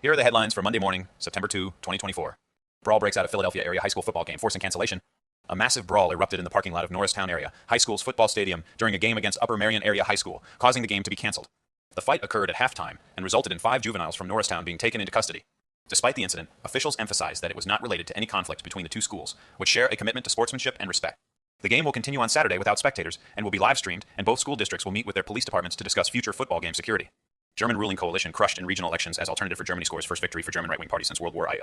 Here are the headlines for Monday morning, September 2, 2024. Brawl breaks out of Philadelphia Area High School football game, forcing cancellation. A massive brawl erupted in the parking lot of Norristown Area High School's football stadium during a game against Upper Merion Area High School, causing the game to be cancelled. The fight occurred at halftime and resulted in 5 juveniles from Norristown being taken into custody. Despite the incident, officials emphasized that it was not related to any conflict between the two schools, which share a commitment to sportsmanship and respect. The game will continue on Saturday without spectators and will be live-streamed, and both school districts will meet with their police departments to discuss future football game security. German ruling coalition crushed in regional elections as Alternative for Germany scores first victory for German right-wing party since World War II.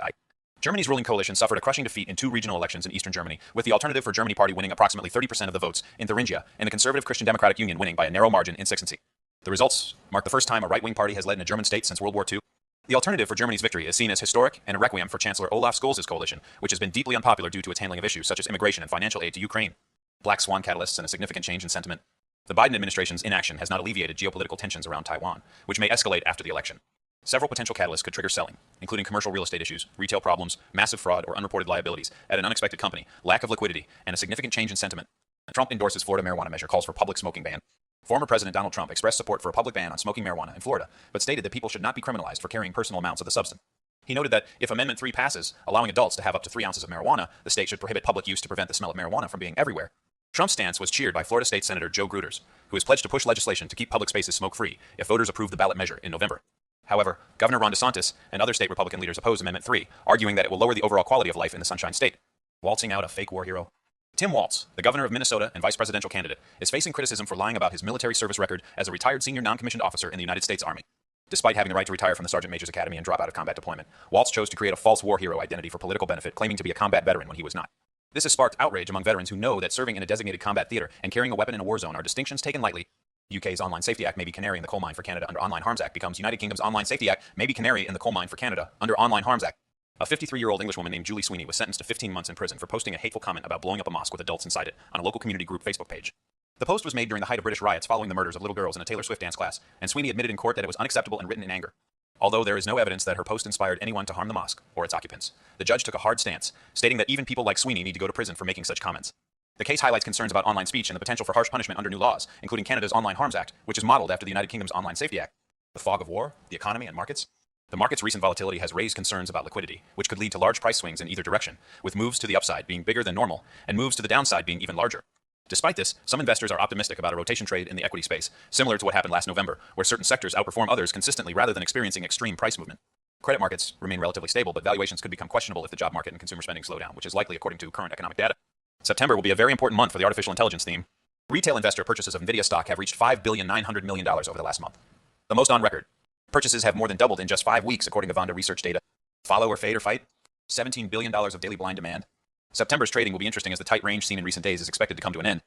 Germany's ruling coalition suffered a crushing defeat in 2 regional elections in eastern Germany, with the Alternative for Germany party winning approximately 30% of the votes in Thuringia and the Conservative Christian Democratic Union winning by a narrow margin in Sachsen. The results mark the first time a right-wing party has led in a German state since World War II. The Alternative for Germany's victory is seen as historic and a requiem for Chancellor Olaf Scholz's coalition, which has been deeply unpopular due to its handling of issues such as immigration and financial aid to Ukraine. Black swan catalysts and a significant change in sentiment. The Biden administration's inaction has not alleviated geopolitical tensions around Taiwan, which may escalate after the election. Several potential catalysts could trigger selling, including commercial real estate issues, retail problems, massive fraud or unreported liabilities at an unexpected company, lack of liquidity, and a significant change in sentiment. Trump endorses Florida marijuana measure, calls for public smoking ban. Former President Donald Trump expressed support for a public ban on smoking marijuana in Florida, but stated that people should not be criminalized for carrying personal amounts of the substance. He noted that if Amendment 3 passes, allowing adults to have up to 3 ounces of marijuana, the state should prohibit public use to prevent the smell of marijuana from being everywhere. Trump's stance was cheered by Florida State Senator Joe Gruters, who has pledged to push legislation to keep public spaces smoke-free if voters approve the ballot measure in November. However, Governor Ron DeSantis and other state Republican leaders oppose Amendment 3, arguing that it will lower the overall quality of life in the Sunshine State. Waltzing out a fake war hero. Tim Walz, the governor of Minnesota and vice presidential candidate, is facing criticism for lying about his military service record as a retired senior non-commissioned officer in the United States Army. Despite having the right to retire from the Sergeant Major's Academy and drop out of combat deployment, Walz chose to create a false war hero identity for political benefit, claiming to be a combat veteran when he was not. This has sparked outrage among veterans who know that serving in a designated combat theater and carrying a weapon in a war zone are distinctions taken lightly. UK's Online Safety Act may be canary in the coal mine for Canada under Online Harms Act becomes United Kingdom's Online Safety Act may be canary in the coal mine for Canada under Online Harms Act. A 53-year-old Englishwoman named Julie Sweeney was sentenced to 15 months in prison for posting a hateful comment about blowing up a mosque with adults inside it on a local community group Facebook page. The post was made during the height of British riots following the murders of little girls in a Taylor Swift dance class, and Sweeney admitted in court that it was unacceptable and written in anger. Although there is no evidence that her post inspired anyone to harm the mosque or its occupants, the judge took a hard stance, stating that even people like Sweeney need to go to prison for making such comments. The case highlights concerns about online speech and the potential for harsh punishment under new laws, including Canada's Online Harms Act, which is modeled after the United Kingdom's Online Safety Act. The fog of war, the economy, and markets. The market's recent volatility has raised concerns about liquidity, which could lead to large price swings in either direction, with moves to the upside being bigger than normal and moves to the downside being even larger. Despite this, some investors are optimistic about a rotation trade in the equity space, similar to what happened last November, where certain sectors outperform others consistently rather than experiencing extreme price movement. Credit markets remain relatively stable, but valuations could become questionable if the job market and consumer spending slow down, which is likely according to current economic data. September will be a very important month for the artificial intelligence theme. Retail investor purchases of Nvidia stock have reached $5.9 billion over the last month, the most on record. Purchases have more than doubled in just 5 weeks, according to Vonda research data. Follow or fade or fight? $17 billion of daily blind demand. September's trading will be interesting as the tight range seen in recent days is expected to come to an end.